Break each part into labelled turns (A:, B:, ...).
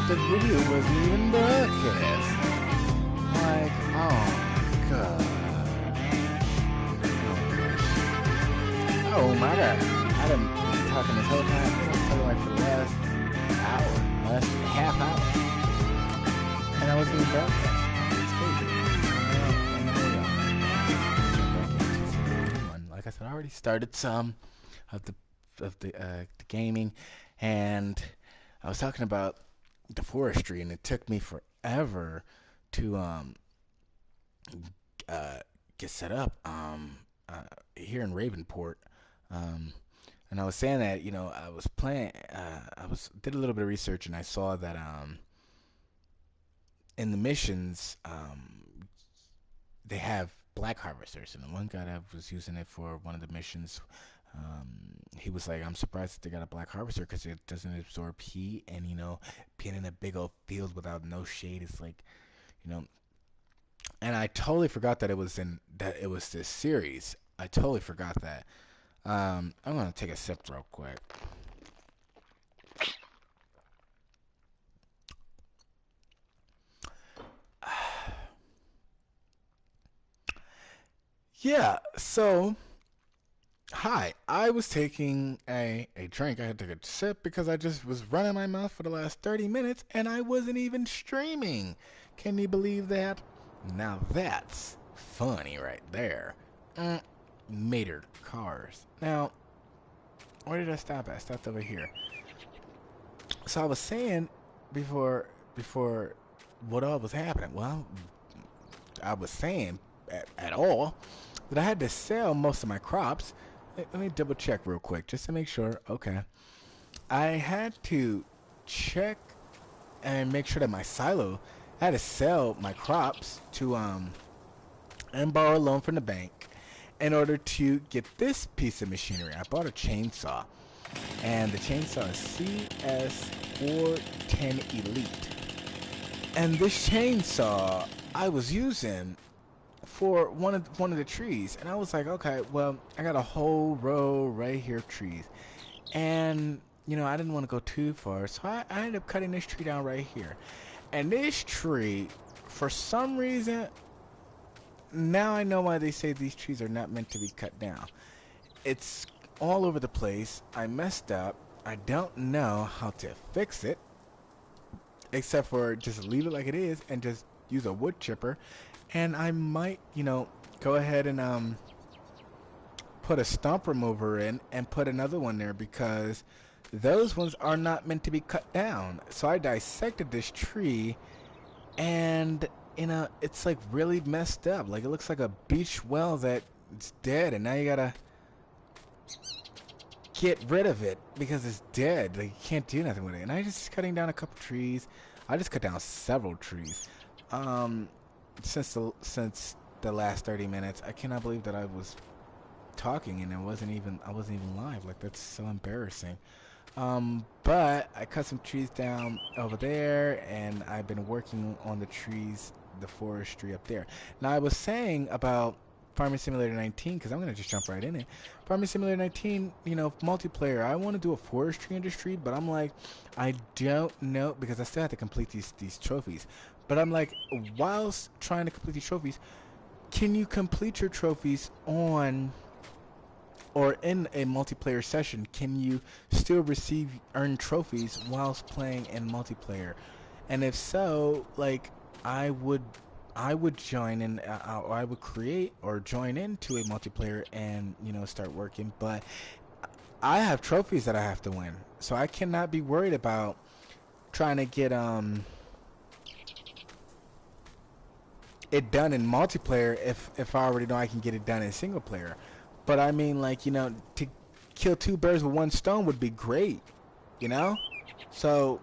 A: the video wasn't even broadcast. Like, oh god. Oh my god. I've been talking this whole time. I was talking like for the last hour, last half hour. And I wasn't even broadcast. Like I said, I already started some of the gaming, and I was talking about the forestry, and it took me forever to get set up here in Ravenport. And I was saying that I was playing. Did a little bit of research, and I saw that in the missions they have black harvesters, and the one guy that was using it for one of the missions, he was like, I'm surprised that they got a black harvester because it doesn't absorb heat, and being in a big old field without no shade is like, and I totally forgot that it was this series. I totally forgot that. I'm gonna take a sip real quick. Yeah, so hi. I was taking a drink. I had to take a sip because I just was running my mouth for the last 30 minutes and I wasn't even streaming. Can you believe that? Now that's funny right there. Mater cars. Now, where did I stop at? I stopped over here. So I was saying before what all was happening. Well, I was saying at all that I had to sell most of my crops. Let me double check real quick just to make sure. Okay. I had to check and make sure that my silo, I had to sell my crops to and borrow a loan from the bank in order to get this piece of machinery. I bought a chainsaw, and the chainsaw is CS410 Elite. And this chainsaw I was using for one of the trees, and I was like, okay, well, I got a whole row right here of trees, and I didn't want to go too far, so I ended up cutting this tree down right here. And this tree, for some reason, now I know why they say these trees are not meant to be cut down. It's all over the place. I messed up. I don't know how to fix it, except for just leave it like it is and just use a wood chipper. And I might, go ahead and put a stump remover in and put another one there, because those ones are not meant to be cut down. So I dissected this tree, and it's like really messed up. Like, it looks like a beach well that it's dead, and now you gotta get rid of it because it's dead. Like, you can't do nothing with it. And I just cutting down a couple trees. I just cut down several trees. Since the last 30 minutes, I cannot believe that I was talking and I wasn't even live. Like, that's so embarrassing. But I cut some trees down over there, and I've been working on the trees, the forestry up there. Now, I was saying about Farming Simulator 19, because I'm going to just jump right in it. Farming Simulator 19, multiplayer. I want to do a forestry industry, but I'm like, I don't know, because I still have to complete these trophies. But I'm like, whilst trying to complete these trophies, can you complete your trophies on, or in a multiplayer session, can you still earn trophies whilst playing in multiplayer? And if so, like, I would join in, or I would create or join into a multiplayer and start working. But I have trophies that I have to win, so I cannot be worried about trying to get it done in multiplayer if I already know I can get it done in single player. But I mean, like, to kill two birds with one stone would be great, So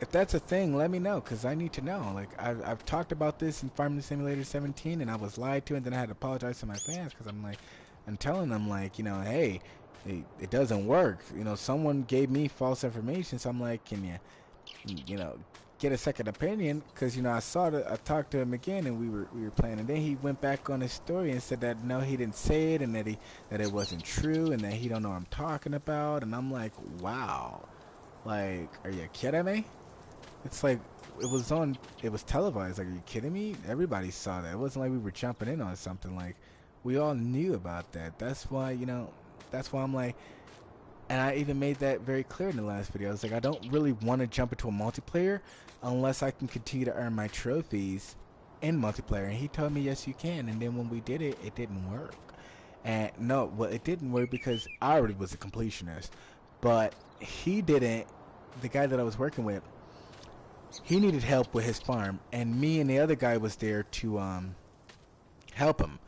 A: if that's a thing, let me know, because I need to know. Like, I've talked about this in Farming Simulator 17, and I was lied to, and then I had to apologize to my fans, because I'm telling them, like, hey, it doesn't work. Someone gave me false information, so I'm like, can you, get a second opinion? Because I talked to him again, and we were playing, and then he went back on his story and said that no, he didn't say it, and that it wasn't true, and that he don't know what I'm talking about. And I'm like, wow, like, are you kidding me? It's like it was televised. Like, are you kidding me? Everybody saw that. It wasn't like we were jumping in on something. Like, we all knew about that. That's why, that's why I'm like, and I even made that very clear in the last video. I was like, I don't really want to jump into a multiplayer unless I can continue to earn my trophies in multiplayer. And he told me, yes, you can. And then when we did it, it didn't work. And no, well, it didn't work because I already was a completionist. But he didn't, the guy that I was working with, he needed help with his farm. And me and the other guy was there to help him.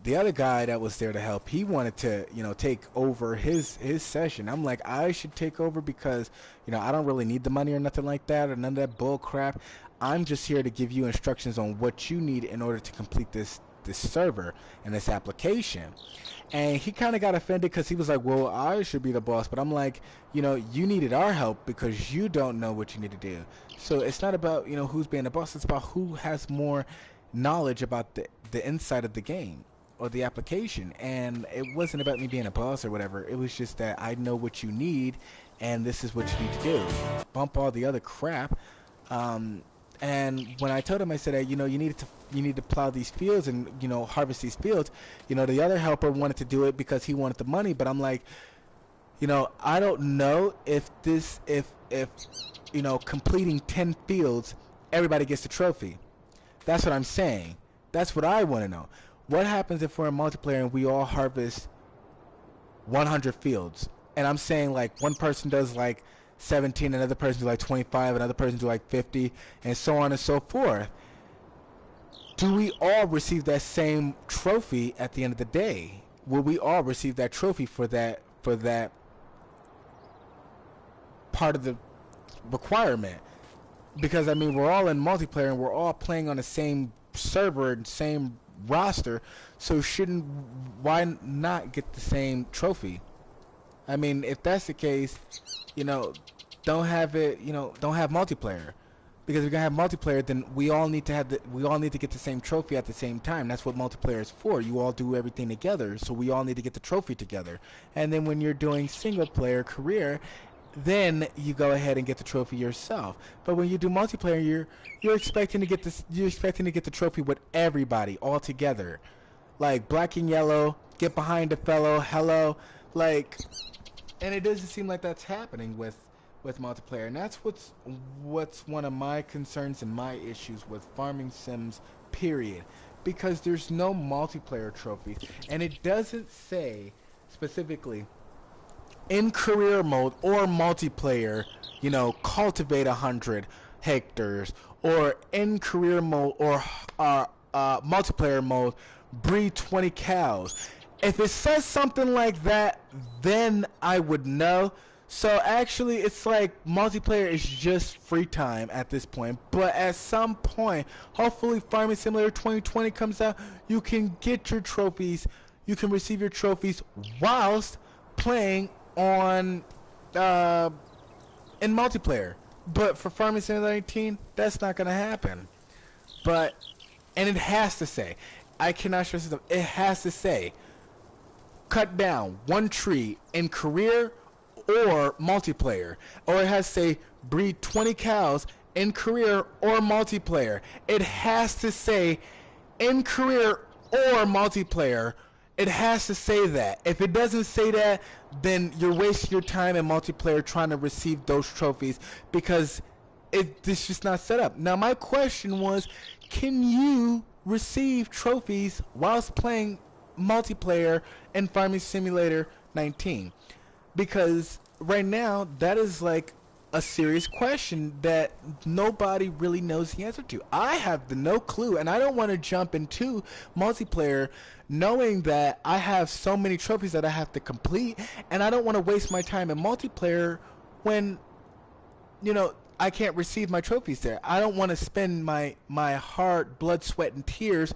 A: The other guy that was there to help, he wanted to, take over his session. I'm like, I should take over because, I don't really need the money or nothing like that or none of that bull crap. I'm just here to give you instructions on what you need in order to complete this server and this application. And he kind of got offended because he was like, well, I should be the boss. But I'm like, you needed our help because you don't know what you need to do. So it's not about, who's being the boss. It's about who has more knowledge about the inside of the game or the application. And it wasn't about me being a boss or whatever. It was just that I know what you need and this is what you need to do. Bump all the other crap. And when I told him, I said, hey, you need to plow these fields and harvest these fields. The other helper wanted to do it because he wanted the money, but I'm like, I don't know if completing 10 fields, everybody gets the trophy. That's what I'm saying. That's what I want to know. What happens if we're in multiplayer and we all harvest 100 fields? And I'm saying, like, one person does like 17, another person do like 25, another person do like 50, and so on and so forth. Do we all receive that same trophy at the end of the day? Will we all receive that trophy for that part of the requirement? Because I mean, we're all in multiplayer and we're all playing on the same server and same roster, so why not get the same trophy? I mean, if that's the case, don't have multiplayer. Because if you're gonna have multiplayer, then we all need to get the same trophy at the same time. That's what multiplayer is for. You all do everything together, so we all need to get the trophy together. And then when you're doing single player career, then you go ahead and get the trophy yourself. But when you do multiplayer, you're expecting to get the trophy with everybody all together. Like black and yellow, get behind a fellow, hello, like, and it doesn't seem like that's happening with multiplayer. And that's what's one of my concerns and my issues with farming sims, period. Because there's no multiplayer trophies, and it doesn't say specifically in career mode or multiplayer, cultivate 100 hectares, or in career mode or multiplayer mode, breed 20 cows. If it says something like that, then I would know. So actually, it's like multiplayer is just free time at this point. But at some point, hopefully Farming Simulator 2020 comes out, you can get your trophies, you can receive your trophies whilst playing on in multiplayer. But for Farming Simulator 19, that's not going to happen. And it has to say, I cannot stress this, it has to say, cut down one tree in career or multiplayer. Or it has to say, breed 20 cows in career or multiplayer. It has to say, in career or multiplayer. It has to say that. If it doesn't say that, then you're wasting your time in multiplayer trying to receive those trophies because it's just not set up. Now, my question was, can you receive trophies whilst playing multiplayer in Farming Simulator 19? Because right now, that is like a serious question that nobody really knows the answer to. I have no clue, and I don't want to jump into multiplayer knowing that I have so many trophies that I have to complete, and I don't want to waste my time in multiplayer when, I can't receive my trophies there. I don't want to spend my hard blood, sweat, and tears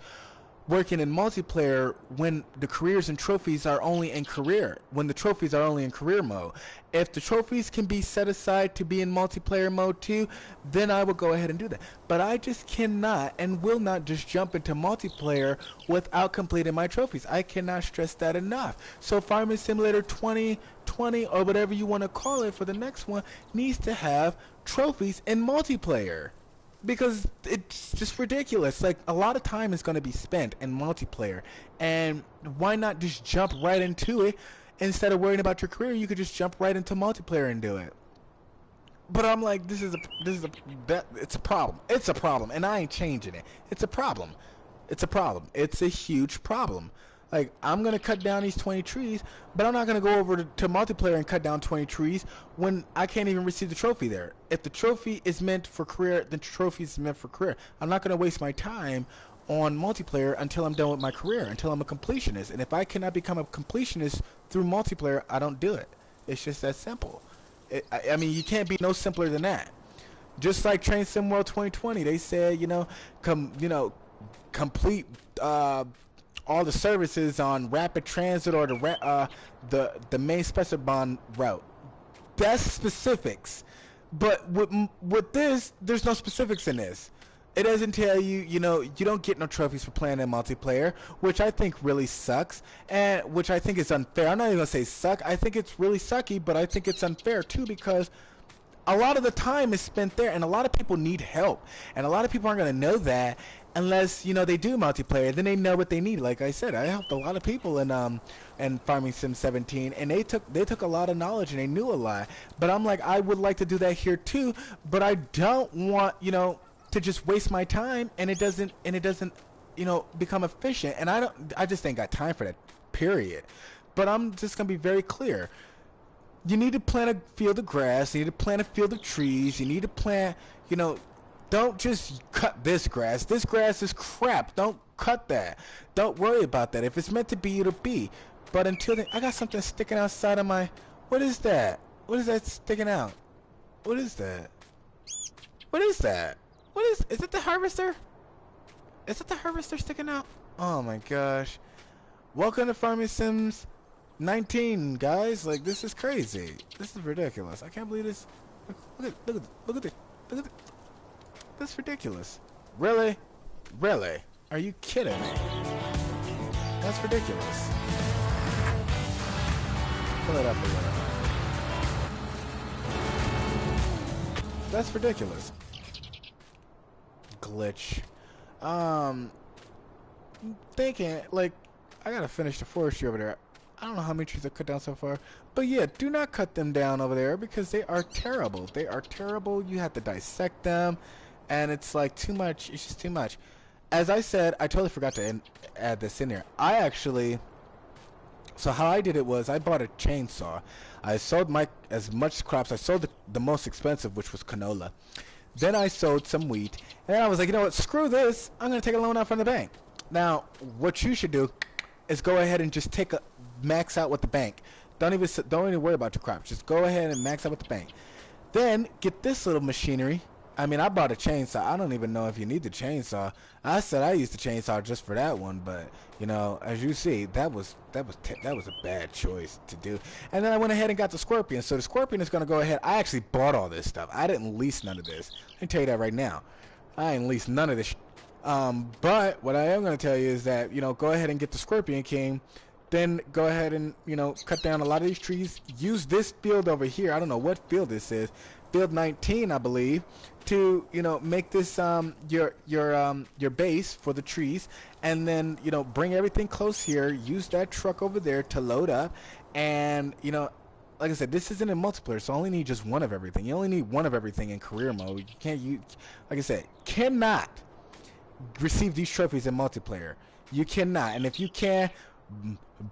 A: working in multiplayer when the careers and trophies are only in career, when the trophies are only in career mode. If the trophies can be set aside to be in multiplayer mode too, then I will go ahead and do that. But I just cannot and will not just jump into multiplayer without completing my trophies. I cannot stress that enough. So Farming Simulator 2020 or whatever you want to call it for the next one needs to have trophies in multiplayer. Because it's just ridiculous. Like, a lot of time is going to be spent in multiplayer, and why not just jump right into it? Instead of worrying about your career, you could just jump right into multiplayer and do it. But I'm like, it's a problem. It's a problem, and I ain't changing it. It's a problem. It's a problem. It's a huge problem. Like, I'm going to cut down these 20 trees, but I'm not going to go over to multiplayer and cut down 20 trees when I can't even receive the trophy there. If the trophy is meant for career, then the trophy is meant for career. I'm not going to waste my time on multiplayer until I'm done with my career, until I'm a completionist. And if I cannot become a completionist through multiplayer, I don't do it. It's just that simple. I mean, you can't be no simpler than that. Just like Train Sim World 2020, they said, complete all the services on rapid transit or the main specified route. That's specifics, but with this, there's no specifics in this. It doesn't tell you, you don't get no trophies for playing in multiplayer, which I think really sucks, and which I think is unfair. I'm not even gonna say suck. I think it's really sucky, but I think it's unfair too, because a lot of the time is spent there, and a lot of people need help, and a lot of people aren't going to know that unless they do multiplayer. Then they know what they need. Like I said, I helped a lot of people in Farming Sim 17, and they took a lot of knowledge and they knew a lot. But I'm like, I would like to do that here too, but I don't want to just waste my time and it doesn't become efficient, and I just ain't got time for that, period. But I'm just gonna be very clear. You need to plant a field of grass. You need to plant a field of trees. You need to plant, don't just cut this grass. This grass is crap. Don't cut that. Don't worry about that. If it's meant to be, it'll be. But until then, I got something sticking outside of my, what is that? What is that sticking out? What is that? What is that? Is it the harvester? Is it the harvester sticking out? Oh my gosh. Welcome to Farming Sims 19, guys. Like, this is crazy. This is ridiculous. I can't believe this. Look at this. That's ridiculous. Really? Are you kidding me? That's ridiculous. Pull it up or whatever. That's ridiculous. Glitch. Thinking, like, I gotta finish the forestry over there. I don't know how many trees I've cut down so far. But yeah, do not cut them down over there because they are terrible. They are terrible. You have to dissect them. And it's like too much. It's just too much. As I said, I totally forgot to add this in there. So how I did it was I bought a chainsaw. I sold as much crops. I sold the most expensive, which was canola. Then I sold some wheat. And then I was like, you know what? Screw this. I'm going to take a loan out from the bank. Now, what you should do is go ahead and just max out with the bank. Don't even worry about your crops. Just go ahead and max out with the bank. Then get this little machinery. I mean, I bought a chainsaw. I don't even know if you need the chainsaw. I said I used the chainsaw just for that one, but as you see, that was a bad choice to do. And then I went ahead and got the scorpion. So the scorpion is going to go ahead. I actually bought all this stuff. I didn't lease none of this. I can tell you that right now. I ain't leased none of this. But what I am going to tell you is that go ahead and get the Scorpion King. Then go ahead and cut down a lot of these trees. Use this field over here. I don't know what field this is. Field 19, I believe, to make this your base for the trees, and then bring everything close here. Use that truck over there to load up, and like I said, this isn't in multiplayer, so I only need just one of everything. You only need one of everything in career mode. You can't like I said, cannot receive these trophies in multiplayer. You cannot, and if you can,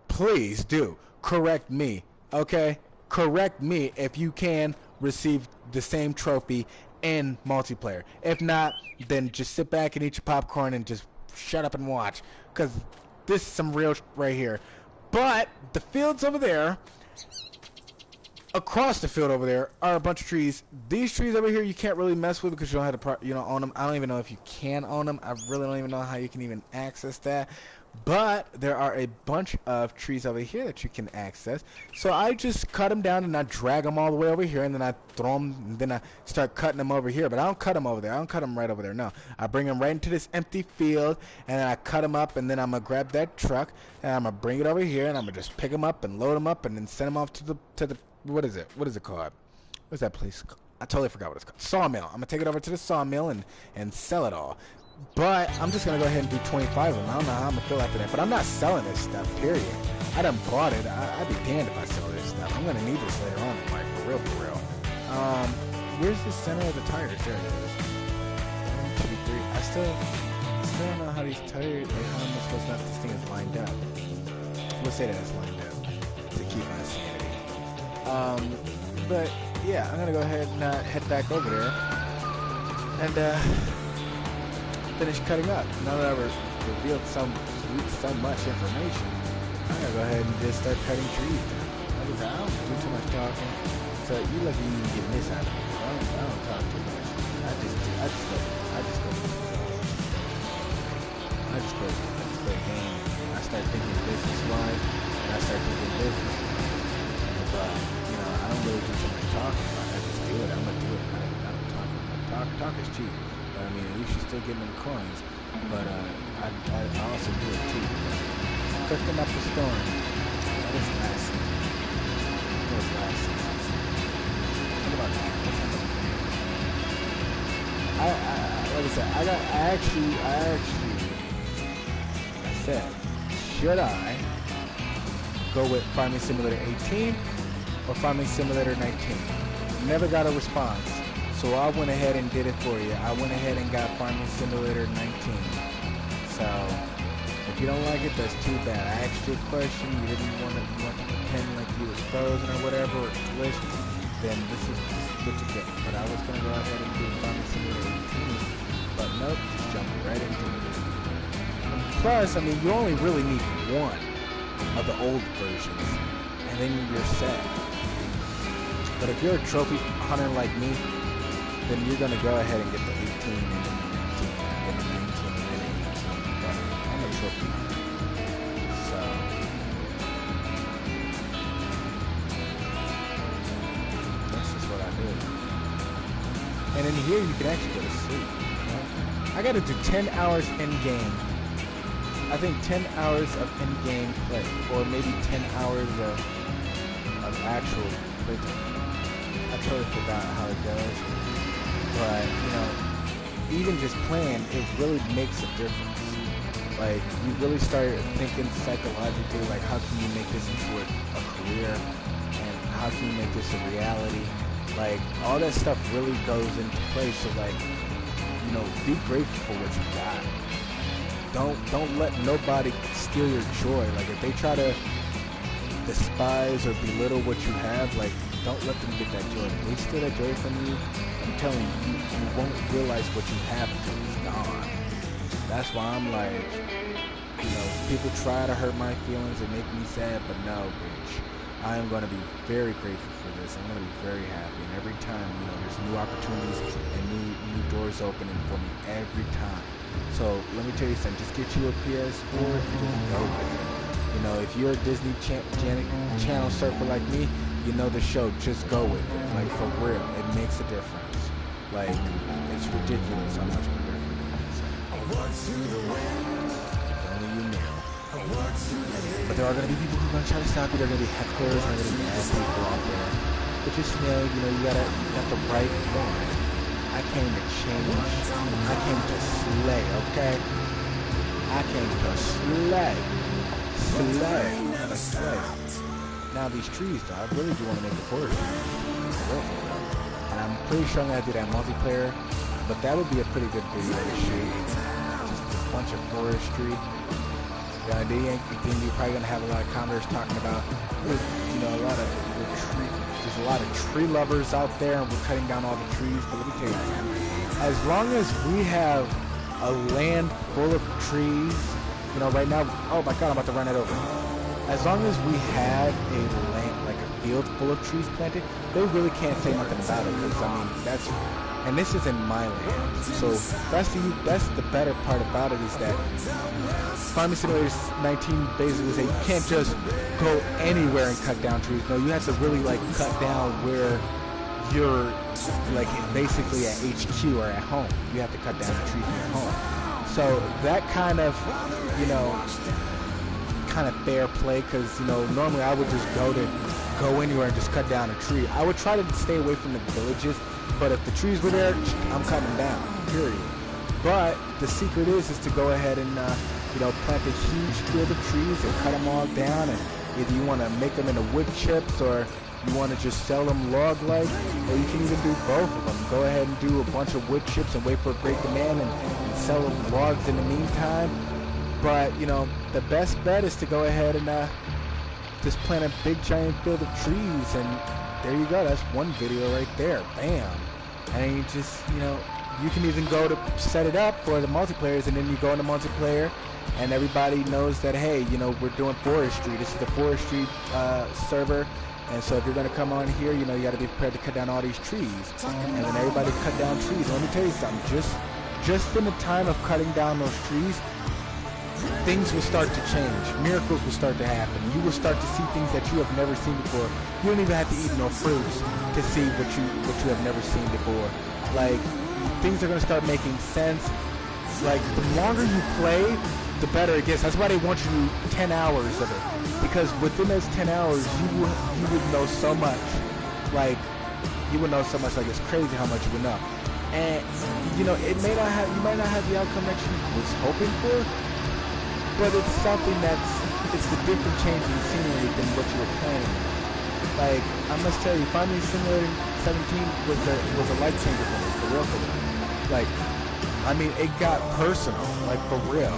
A: please do correct me, okay? Correct me if you can receive the same trophy in multiplayer. If not, then just sit back and eat your popcorn and just shut up and watch, because this is some real right here. But the fields over there, across the field over there are a bunch of trees. These trees over here you can't really mess with because you don't have to, you know, own them. I don't even know if you can own them. I really don't even know how you can even access that. But there are a bunch of trees over here that you can access. So I just cut them down and I drag them all the way over here, and then I throw them, and then I start cutting them over here. But I don't cut them over there. I don't cut them right over there. No, I bring them right into this empty field, and then I cut them up, and then I'm gonna grab that truck and I'm gonna bring it over here, and I'm gonna just pick them up and load them up, and then send them off to the what is it? What is it called? What's that place called? I totally forgot what it's called. Sawmill. I'm gonna take it over to the sawmill and sell it all. But I'm just gonna go ahead and do 25 of them. I don't know how I'm gonna feel after that. But I'm not selling this stuff, period. I done bought it. I'd be damned if I sell this stuff. I'm gonna need this later on, like for real, for real. Where's the center of the tires? There it is. 1, 2, 3. I still don't know how these tires, like how am I supposed to have this thing is lined up. We'll say that it's lined up to keep my sanity. But yeah, I'm gonna go ahead and head back over there and finish cutting up. Now that I've revealed so much information, I'm gonna go ahead and just start cutting trees down. Like I said, I don't do too much talking, so you lucky you even get this out of me. I don't talk too much. I just go game. I start thinking business wise, and I start thinking business. But you know, I don't really do too much talking. I just do it. I'm gonna do it. I don't talk. Talk is cheap. I mean, at least you still getting them coins, but I also do it too. Cooking up a storm. That was last season. That was last season. What about that? Like I said, should I go with Farming Simulator 18 or Farming Simulator 19? Never got a response. So I went ahead and did it for you. I went ahead and got Farming Simulator 19. So if you don't like it, that's too bad. I asked you a question, you didn't want to pretend like you was frozen or whatever, or glitched, then this is what you get. But I was going to go ahead and do Farming Simulator 18, but nope, just jumped right into it. And plus, I mean, you only really need one of the old versions, and then you're set. But if you're a trophy hunter like me, then you're going to go ahead and get the 18 and then the 19, and then the 19 and then the 18. But I'm a trophy hunter. So, that's just what I do. And in here, you can actually go to sleep. You know? I got to do 10 hours in-game. I think 10 hours of in-game play, or maybe 10 hours of actual playtime. I totally forgot how it goes. But, you know, even just playing, it really makes a difference. Like, you really start thinking psychologically, like, how can you make this into a career? And how can you make this a reality? Like, all that stuff really goes into play. So, like, you know, be grateful for what you got. Don't let nobody steal your joy. Like, if they try to despise or belittle what you have, like, don't let them get that joy. If they steal that joy from you, I'm telling you, you won't realize what you have until it's gone. That's why I'm like, you know, people try to hurt my feelings and make me sad, but no, bitch. I am going to be very grateful for this. I'm going to be very happy. And every time, you know, there's new opportunities and new doors opening for me every time. So let me tell you something. Just get you a PS4 and just go with it. You know, if you're a Disney Channel surfer like me, you know the show, just go with it. Like, for real, it makes a difference. Like, it's ridiculous how much of a difference it makes. Only you know. But there are going to be people who are going to try to stop you. There are going to be hecklers, and there are going to be ass people out there. But just know, you got the right one. I came to change. I came to slay, okay? I came to slay. Slay. Not a slay. Now these trees, though, I really do want to make a forest tree. And I'm pretty sure I'm going to do that multiplayer, but that would be a pretty good video to shoot. Just a bunch of forestry. Then you're probably going to have a lot of commenters talking about, you know, there's a lot of tree lovers out there, and we're cutting down all the trees. But let me tell you, as long as we have a land full of trees, you know, right now, oh my God, I'm about to run it over. As long as we have a land, like a field full of trees planted, they really can't say nothing about it, because I mean and this is in my land. So that's the better part about it, is that Farming Simulator 19 basically say you can't just go anywhere and cut down trees. No, you have to really like cut down where you're like basically at HQ or at home. You have to cut down the trees in your home. So that kind of, kind of fair play, because normally I would just go anywhere and just cut down a tree. I would try to stay away from the villages, but if the trees were there, I'm cutting them down, period. But the secret is to go ahead and plant a huge field of trees and cut them all down, and either you want to make them into wood chips, or you want to just sell them log-like, or you can even do both of them. Go ahead and do a bunch of wood chips and wait for a great demand and sell them logs in the meantime. But the best bet is to go ahead and just plant a big giant field of trees, and there you go. That's one video right there. Bam. And then you just you can even go to set it up for the multiplayers, and then you go into multiplayer and everybody knows that, hey, we're doing forestry. This is the forestry server, and so if you're going to come on here, you got to be prepared to cut down all these trees. And then everybody cut down trees. Let me tell you something, just in the time of cutting down those trees, things will start to change. Miracles will start to happen. You will start to see things that you have never seen before. You don't even have to eat no fruits to see what you have never seen before. Like, things are going to start making sense. Like, the longer you play, the better it gets. That's why they want you to do 10 hours of it, because within those 10 hours you would know so much. Like, you would know so much. Like, it's crazy how much you would know. And you might not have the outcome that you was hoping for, but it's something it's the different change in scenery than what you were planning. Like, I must tell you, Farming Simulator 17 was a life changer for me, for real. Like, I mean, it got personal, like, for real.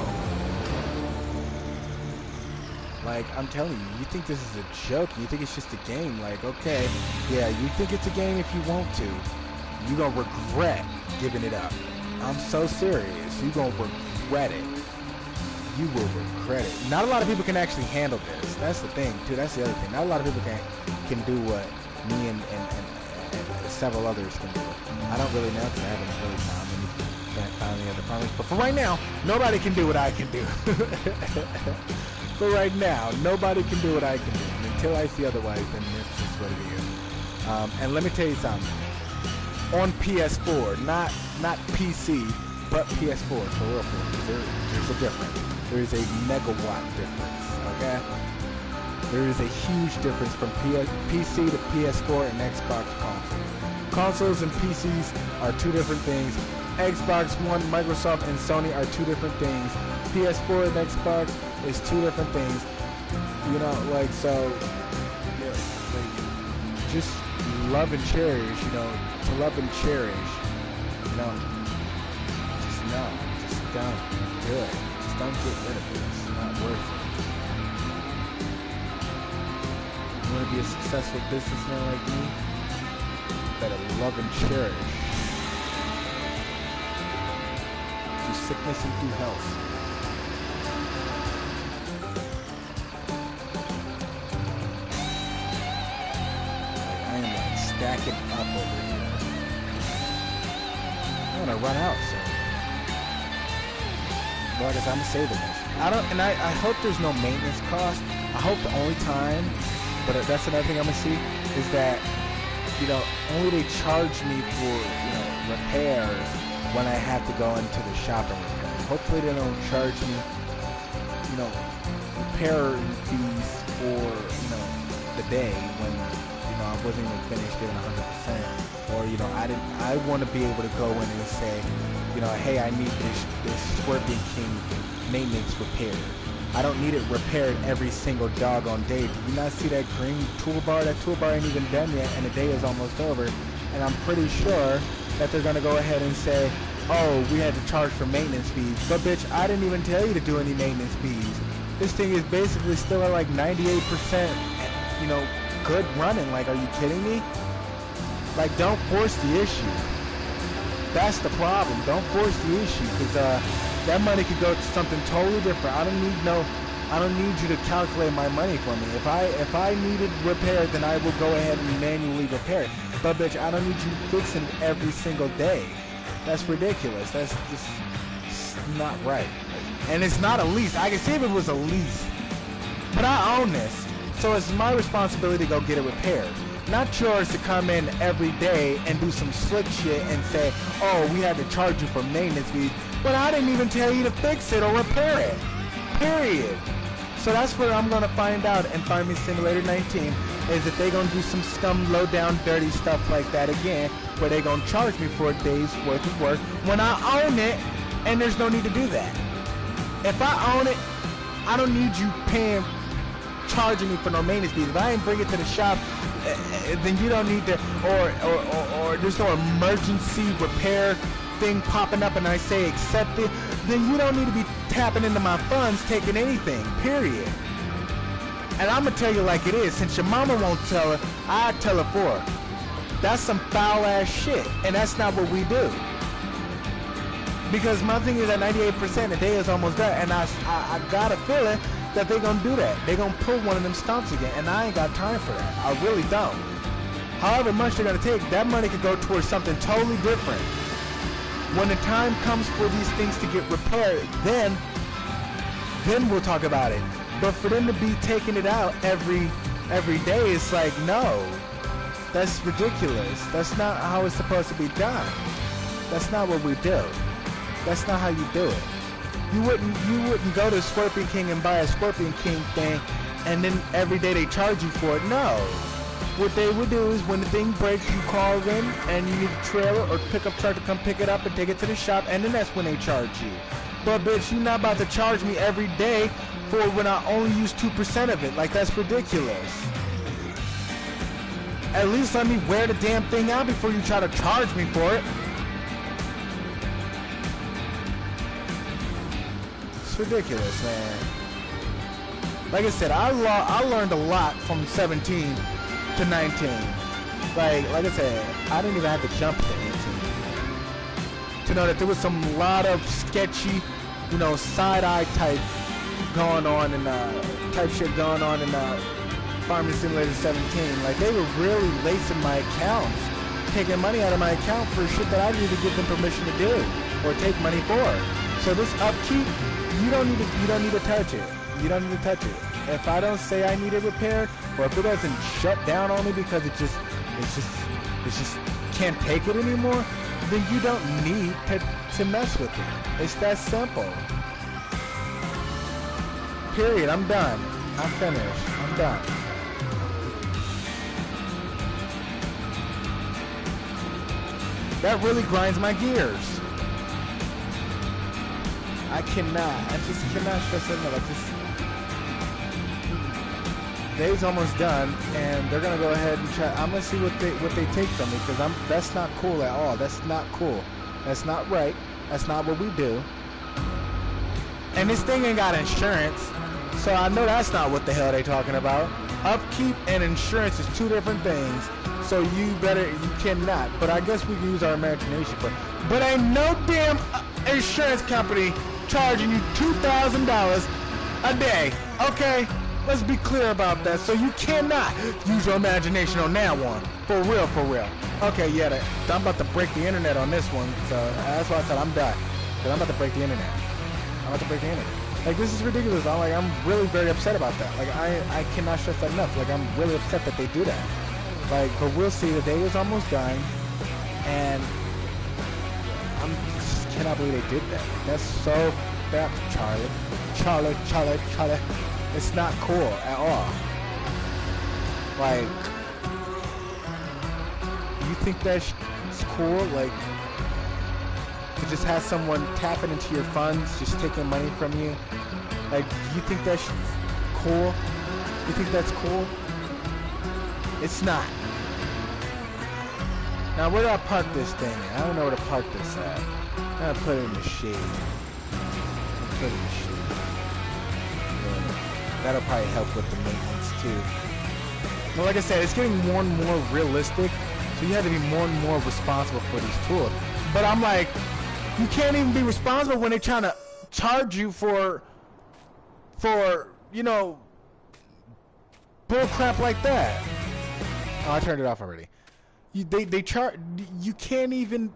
A: Like, I'm telling you, you think this is a joke, you think it's just a game. Like, okay, yeah, you think it's a game if you want to. You're gonna regret giving it up. I'm so serious. You're gonna regret it. You will regret it. Not a lot of people can actually handle this. That's the thing, too. That's the other thing. Not a lot of people can do what me and several others can do. I don't really know, because I haven't really found any other farmers. But for right now, nobody can do what I can do. For right now, nobody can do what I can do. And until I see otherwise, then it's just what it is. And let me tell you something. On PS4, not PC, but PS4, for real. There's a difference. There is a megawatt difference, okay? There is a huge difference from PC to PS4 and Xbox console. Consoles and PCs are two different things. Xbox One, Microsoft, and Sony are two different things. PS4 and Xbox is two different things. So, just love and cherish, to love and cherish, just don't do it. Just don't get rid of it. It's not worth it. You want to be a successful businessman like me? You better love and cherish. Through sickness and through health. Stacking up over here. I'm gonna run out soon. Well, I guess I'm saving this. I hope there's no maintenance cost. I hope the only time, but that's another thing I'm gonna see, is that, only they charge me for, repairs when I have to go into the shop and repair. Hopefully they don't charge me, repair fees for, the day when, I wasn't even finished doing 100%, or I want to be able to go in and say, hey, I need this Scorpion King maintenance repaired. I don't need it repaired every single doggone day. Did you not see that green toolbar? That toolbar ain't even done yet, and the day is almost over. And I'm pretty sure that they're gonna go ahead and say, oh, we had to charge for maintenance fees. But bitch, I didn't even tell you to do any maintenance fees. This thing is basically still at like 98%, good running. Like, are you kidding me? Like, don't force the issue. That's the problem. Don't force the issue, because that money could go to something totally different. I don't need no I don't need you to calculate my money for me. If I needed repair, then I will go ahead and manually repair it. But bitch, I don't need you fixing it every single day. That's ridiculous. That's just not right. And it's not a lease. I can see if it was a lease, but I own this, so it's my responsibility to go get it repaired. Not yours to come in every day and do some slick shit and say, oh, we had to charge you for maintenance fees, but I didn't even tell you to fix it or repair it. Period. So that's where I'm going to find out in Farming Simulator 19, is if they're going to do some scum, low down, dirty stuff like that again, where they're going to charge me for a day's worth of work when I own it, and there's no need to do that. If I own it, I don't need you charging me for no maintenance fees. If I ain't bring it to the shop, then you don't need to, or there's no emergency repair thing popping up and I say accept it, then you don't need to be tapping into my funds taking anything, period. And I'm gonna tell you like it is, since your mama won't tell her, I tell her for her. That's some foul ass shit, and that's not what we do. Because my thing is at 98%, the day is almost there, and I got a feeling that they're gonna do that. They're gonna pull one of them stunts again, and I ain't got time for that. I really don't. However much they're gonna take, that money could go towards something totally different. When the time comes for these things to get repaired, then we'll talk about it. But for them to be taking it out every day, it's like, no, that's ridiculous. That's not how it's supposed to be done. That's not what we do. That's not how you do it. You wouldn't go to Scorpion King and buy a Scorpion King thing, and then every day they charge you for it. No. What they would do is when the thing breaks, you call in and you need a trailer or pickup truck to come pick it up and take it to the shop, and then that's when they charge you. But bitch, you're not about to charge me every day for when I only use 2% of it. Like, that's ridiculous. At least let me wear the damn thing out before you try to charge me for it. It's ridiculous, man. Like I said, I learned a lot from 17 to 19. Like I said, I didn't even have to jump to 18 to know that there was some lot of sketchy, side-eye type going on and type shit going on in Farming Simulator 17. Like, they were really lacing my accounts, taking money out of my account for shit that I didn't even give them permission to do or take money for. So this upkeep, you don't need to touch it. You don't need to touch it. If I don't say I need it repaired, or if it doesn't shut down on me because it just can't take it anymore, then you don't need to mess with it. It's that simple. Period. I'm done. I'm finished. I'm done. That really grinds my gears. I just cannot stress it enough. Day's almost done, and they're gonna go ahead and try. I'm gonna see what they take from me, because that's not cool at all. That's not cool. That's not right. That's not what we do. And this thing ain't got insurance, so I know that's not what the hell they talking about. Upkeep and insurance is two different things. So you cannot. But I guess we can use our imagination. But ain't no damn insurance company charging you $2,000 a day. Okay? Let's be clear about that. So you cannot use your imagination on that one. For real, for real. Okay, yeah, I'm about to break the internet on this one. So that's why I said I'm done. Because I'm about to break the internet. Like, this is ridiculous. I'm really very upset about that. Like, I cannot stress that enough. Like, I'm really upset that they do that. Like, but we'll see. The day is almost done. And I just cannot believe they did that. That's so bad. Charlie. It's not cool at all. Like, you think that's cool? Like, to just have someone tapping into your funds, just taking money from you? Like, you think that's cool? You think that's cool? It's not. Now, where do I park this thing at? I don't know where to park this at. I'm gonna put it in the shade. That'll probably help with the maintenance too. But like I said, it's getting more and more realistic, so you have to be more and more responsible for these tools. But I'm like, you can't even be responsible when they're trying to charge you for you know, bull crap like that. Oh, I turned it off already. They charge. You can't even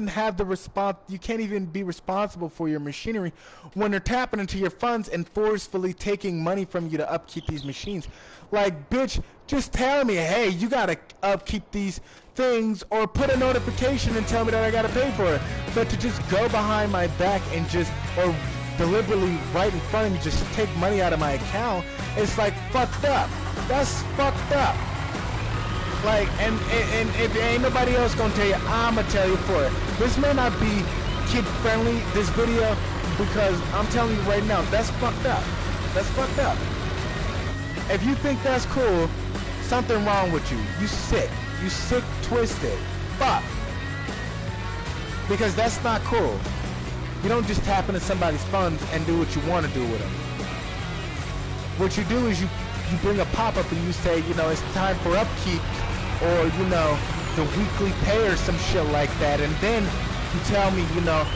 A: have the response. You can't even be responsible for your machinery when they're tapping into your funds and forcefully taking money from you to upkeep these machines. Like, bitch, just tell me, hey, you gotta upkeep these things, or put a notification and tell me that I gotta pay for it. But to just go behind my back and just, or deliberately right in front of me, just take money out of my account, it's like fucked up. That's fucked up. Like, and if ain't nobody else gonna tell you, I'ma tell you for it. This may not be kid friendly, this video, because I'm telling you right now, that's fucked up. That's fucked up. If you think that's cool, something wrong with you. You sick, twisted, fuck. Because that's not cool. You don't just tap into somebody's funds and do what you want to do with them. What you do is you bring a pop-up and you say, you know, it's time for upkeep, or, you know, the weekly pay or some shit like that, and then you tell me, you know,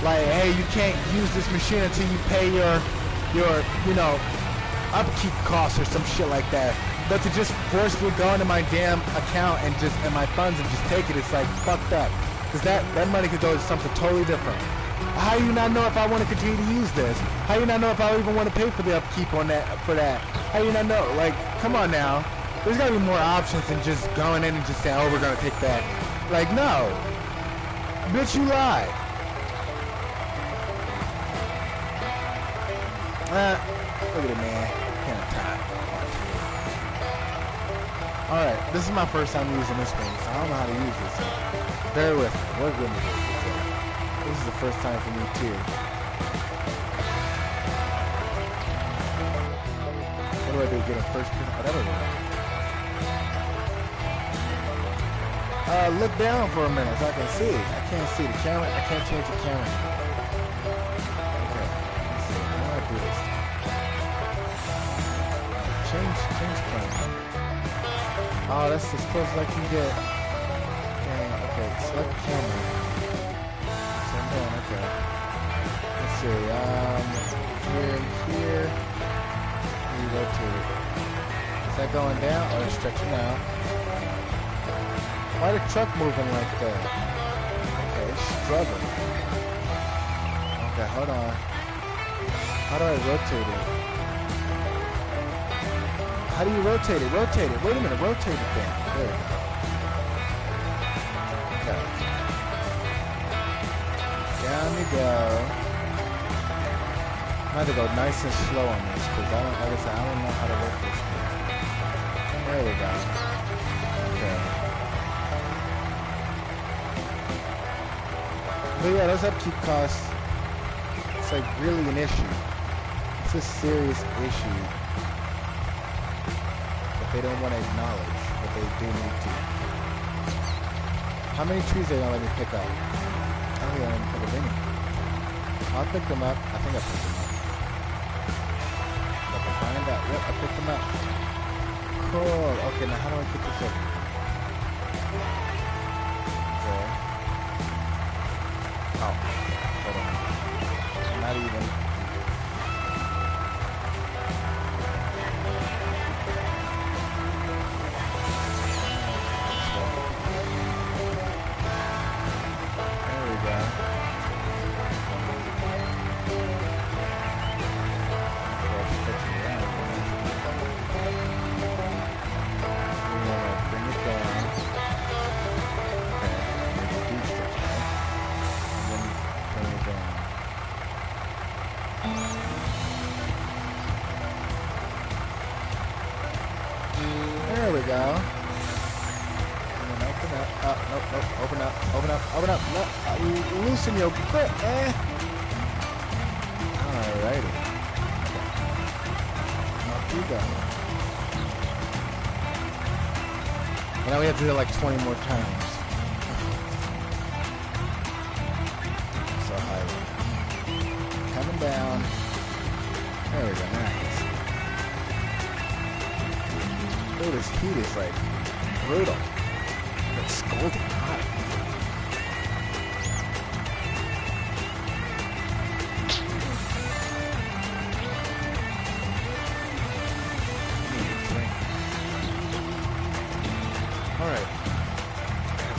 A: like, hey, you can't use this machine until you pay your you know, upkeep costs or some shit like that. But to just forcefully go into my damn account and just, and my funds, and just take it, it's like fucked up. Because that money could go to something totally different. How do you not know if I want to continue to use this? How do you not know if I even want to pay for the upkeep on that, for that? How do you not know? Like, come on now. There's gotta be more options than just going in and just saying, oh, we're gonna take that. Like, no. Bitch, you lie. Look at it, man. Kind of tired. Alright, this is my first time using this thing, so I don't know how to use this. So bear with me. Work with me. This is the first time for me, too. What do I do? Get a first person? Whatever. Look down for a minute so I can see. I can't see the camera. I can't change the camera. Okay. Let's see. How do I do this? Change camera. Oh, that's as close as I can get. Okay, select camera. So I'm doing, okay. Let's see. Here. Rotate it. Is that going down or stretching out? Why the truck moving like that? Okay, it's struggling. Okay, hold on. How do I rotate it? How do you rotate it? Rotate it. Wait a minute. Rotate it then. There we go. Okay. Down you go. I'm going to go nice and slow on this because like I said, I don't know how to work this thing. There we go. Okay. But yeah, those upkeep costs, it's like really an issue. It's a serious issue. But they don't want to acknowledge, but they do need to. How many trees are they going to let me pick up? I don't think I want to pick up any. I'll pick them up. I think I picked them up. If I can find out. Yep, I picked them up. Cool. Okay, now how do I get this over? Okay. Oh, hold on. Not even. There we go. Bring it down. There we go. And then open up. Nope. Open up. No, loosen your grip, eh? Alrighty. Off you go. And now we have to do it like 20 more times. So high. Coming down. There we go. Nice. Oh, this heat is like brutal. It's scalding hot. Alright.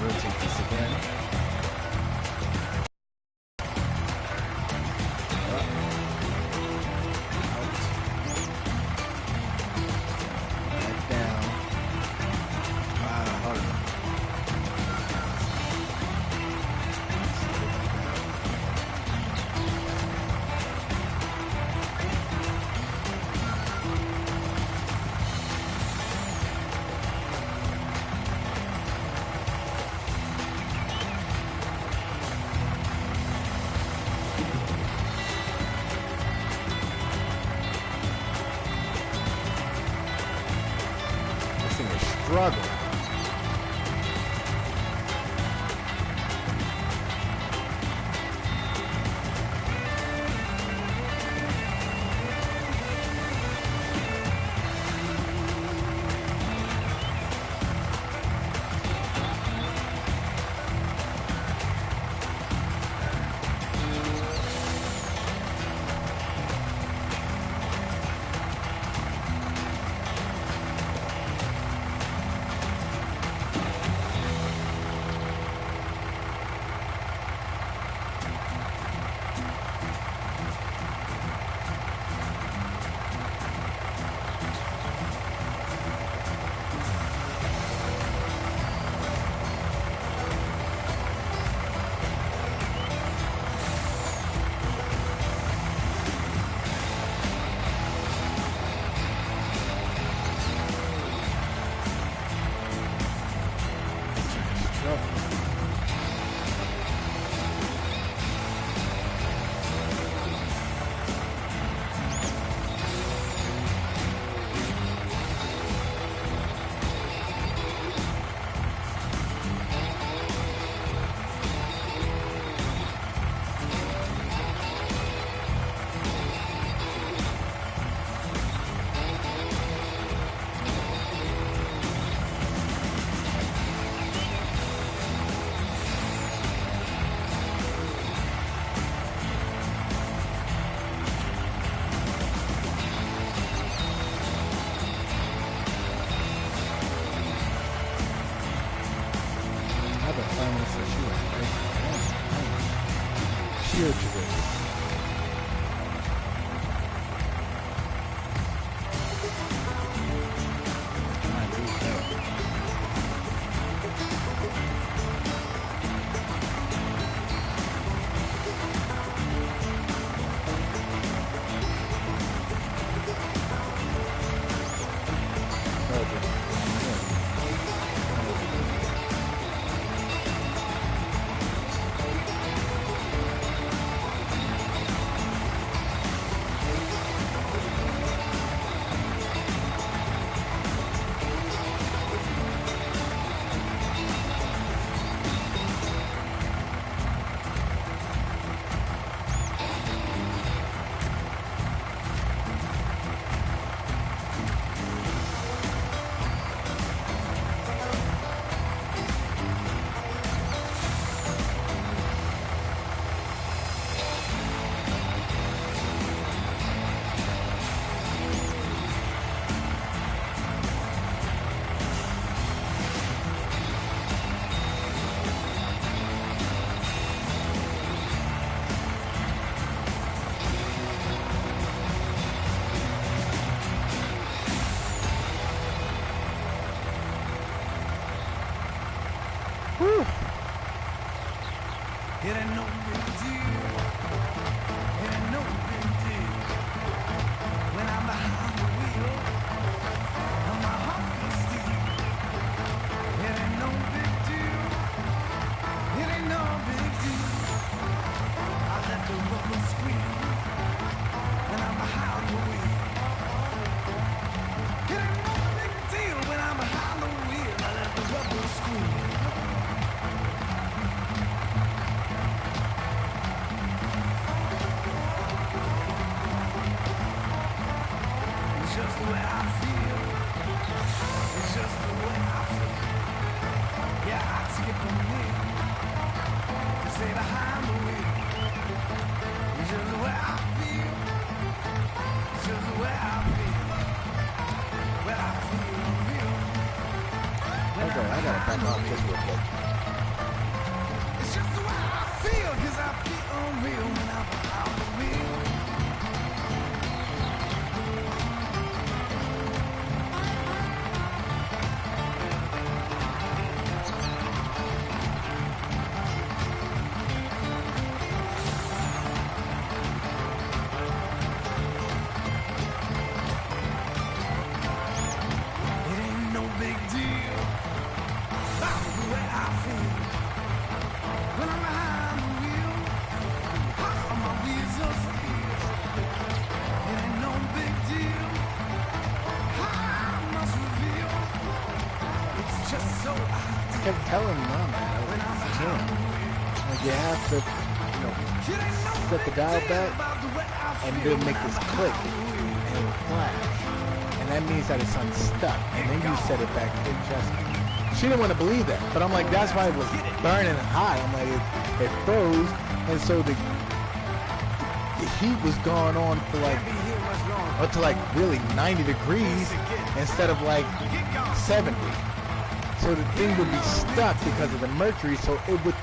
A: Rotate this again. Back down. Hold on. Struggle. Cheer to this. Whew.
B: It ain't no big deal. It ain't no big deal. When I'm behind the wheel, and my heart beats to you. It ain't no big deal. It ain't no big deal. I let the rubber squeal when I'm behind the wheel. It ain't no big deal when I'm behind the wheel. I let the rubber squeal. It's just the way I feel. It's just the way I feel. Yeah, I skip a meal to stay behind the wheel. It's just the way I feel. It's just the way I feel. When I feel real.
A: Okay, I I gotta back off this real quick.
B: It's just the way I feel, 'cause I feel unreal when I'm behind the wheel. It ain't no big deal about the way I feel when I'm behind the wheel. How my wheels are steel. It ain't no big deal. I must reveal. It's just so
A: I kept telling Mom that I was like, it's a jam. Like you have to, set the dial back and then make this click and flash. And that means that it's unstuck. And then you set it back to adjustment. She didn't want to believe that, but I'm like, that's why it was burning hot. I'm like, it froze, and so the heat was going on for like up to like really 90 degrees instead of like 70. So the thing would be stuck because of the mercury. So it would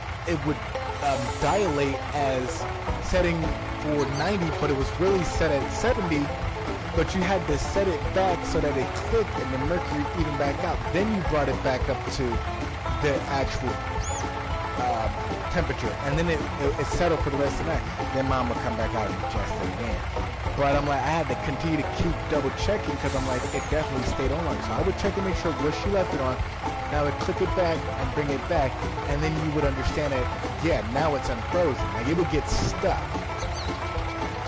A: dilate as setting for 90, but it was really set at 70. But you had to set it back so that it clicked and the mercury even back out. Then you brought it back up to the actual temperature, and then it settled for the rest of the night. Then Mom would come back out and adjust it again. But I'm like, I had to continue to keep double checking because I'm like, it definitely stayed on longer. So I would check and make sure where she left it on. Now I would click it back and bring it back, and then you would understand that, yeah, now it's unfrozen. Like it would get stuck.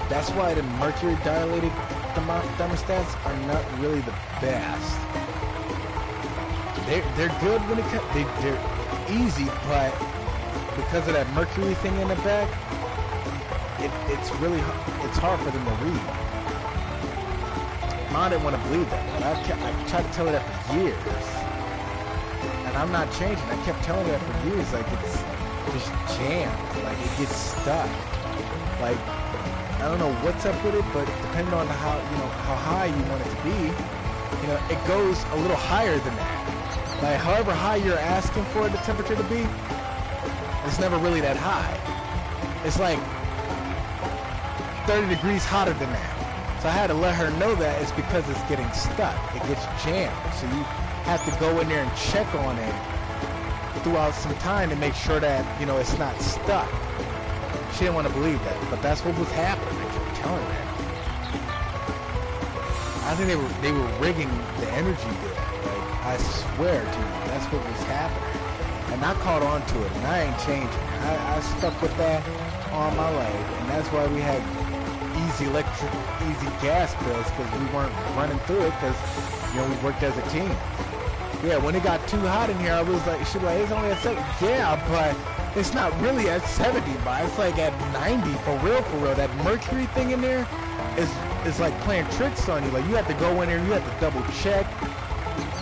A: That's why the mercury dilated thermostats are not really the best. They're good when it comes. They're easy, but because of that mercury thing in the back, it's hard for them to read. Mom didn't want to believe that. I tried to tell her that for years, and I'm not changing. I kept telling her that for years. Like it's just jammed. Like it gets stuck. Like I don't know what's up with it, but depending on how high you want it to be, it goes a little higher than that. Like however high you're asking for the temperature to be, it's never really that high. It's like 30 degrees hotter than that. So I had to let her know that it's because it's getting stuck. It gets jammed. So you have to go in there and check on it throughout some time to make sure that, it's not stuck. She didn't want to believe that, but that's what was happening. I kept telling her that. I think they were rigging the energy bill. Like I swear to you, that's what was happening. And I caught on to it, and I ain't changing. I stuck with that all my life, and that's why we had easy gas bills, because we weren't running through it, because we worked as a team. Yeah, when it got too hot in here, I was like, she's like, it's only at 70. Yeah, but it's not really at 70, but it's like at 90 for real. That mercury thing in there is like playing tricks on you. Like you have to go in there, you have to double check.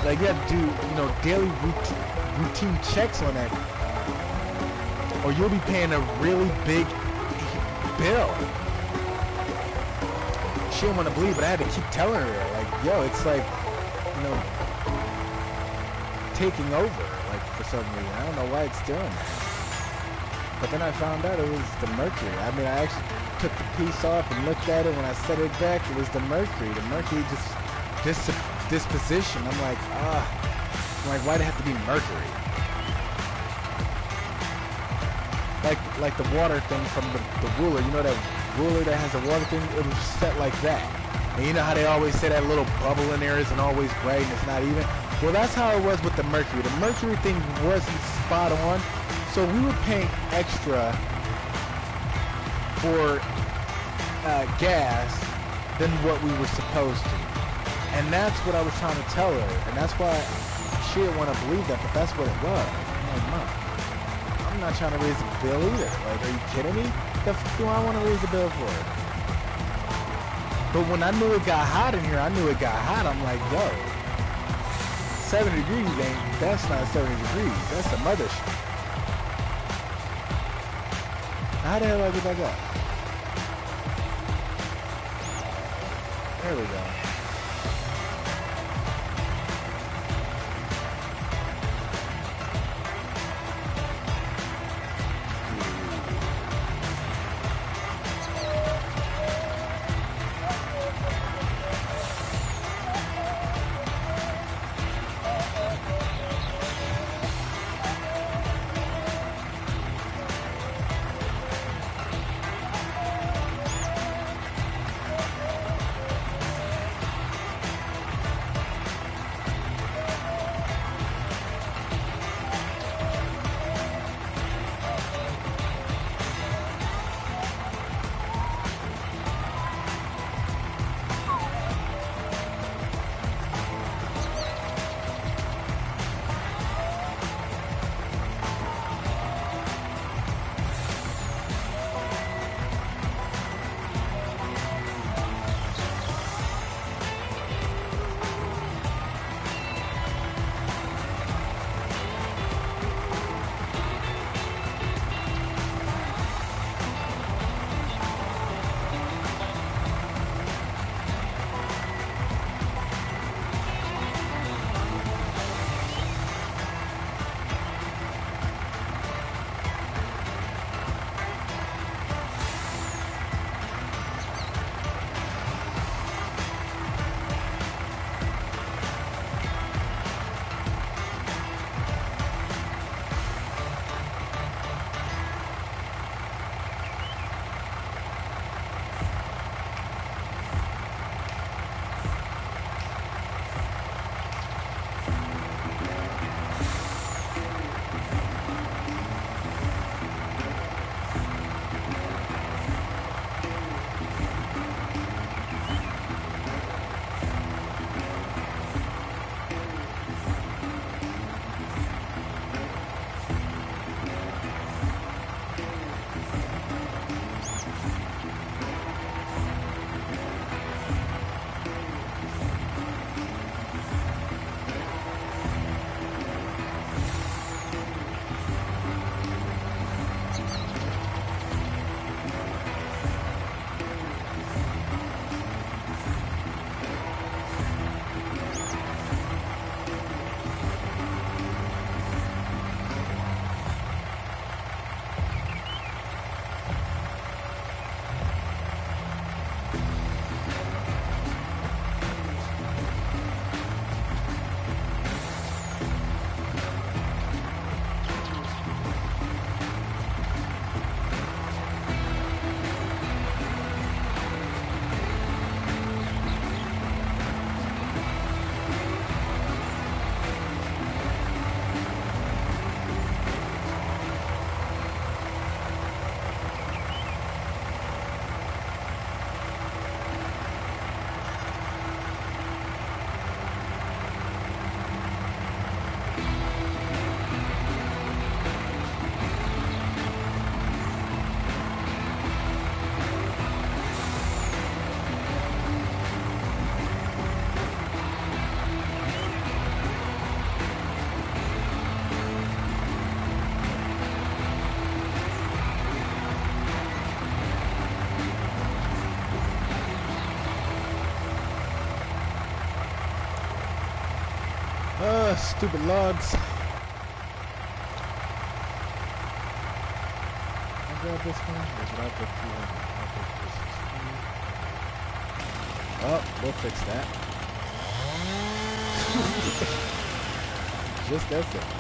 A: Like you have to do, daily routine checks on that, or you'll be paying a really big bill. She didn't want to believe, but I had to keep telling her, like, yo, it's like, taking over, like, for some reason. I don't know why it's doing that. But then I found out it was the mercury. I mean, I actually took the piece off and looked at it. When I set it back, it was the mercury. The mercury this position. I'm like, why'd it have to be mercury? Like the water thing from the ruler. That ruler that has the water thing? It was set like that. And you know how they always say that little bubble in there isn't always right and it's not even? Well, that's how it was with the mercury. The mercury thing wasn't spot on, so we were paying extra for gas than what we were supposed to. And that's what I was trying to tell her, and that's why she didn't want to believe that, but that's what it was. I'm like, Mom, I'm not trying to raise the bill either. Like, are you kidding me? The f do I want to raise the bill for it? But when I knew it got hot in here, I'm like, yo, 70 degrees that's not 70 degrees. That's some other shit. How the hell do I get back up? There we go. stupid logs. I grab this one. Or is it object 200? Object is 200. Oh, we'll fix that. Just that simple.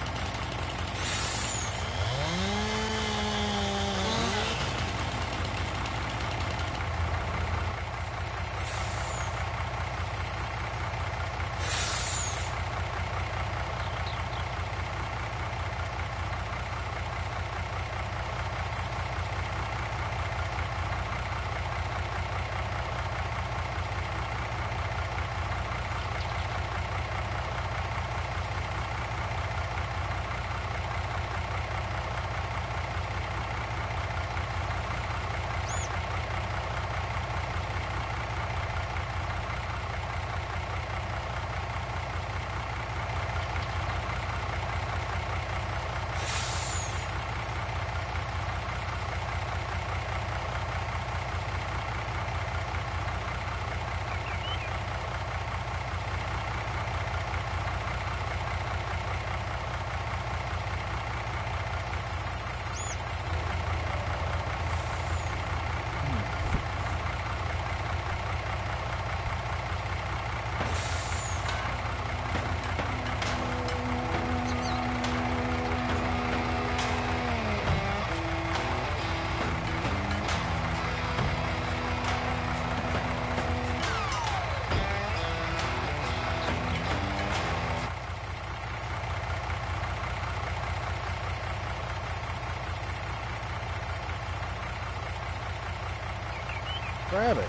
A: Grab it. Oh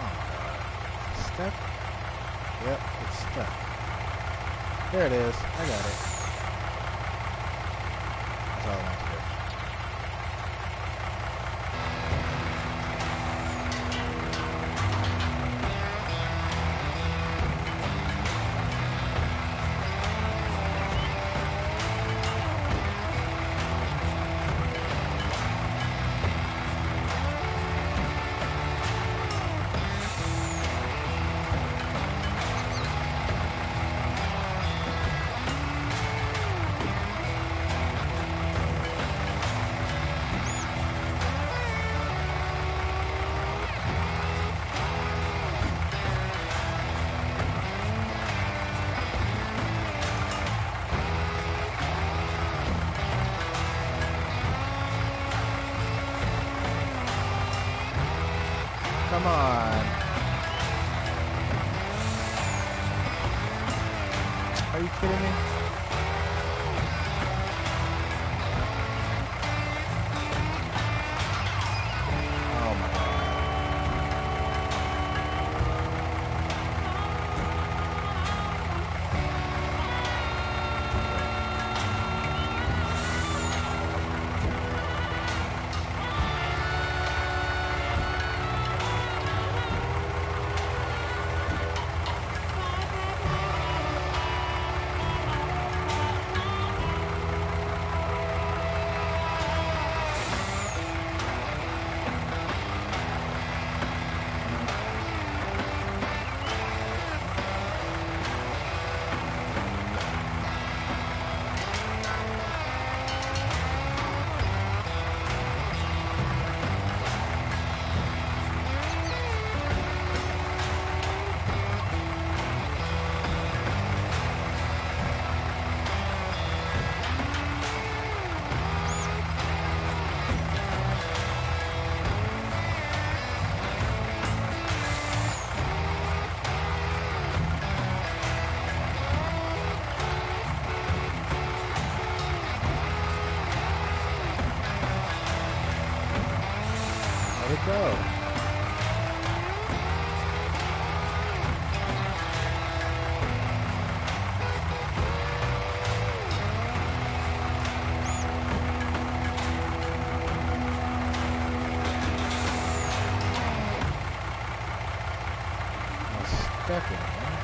A: my god. Is it stuck? Yep, it's stuck. There it is. I got it. That's all I want to do. Come on. Are you kidding me? Oh my god. Let it go. I'm stuck in it, man.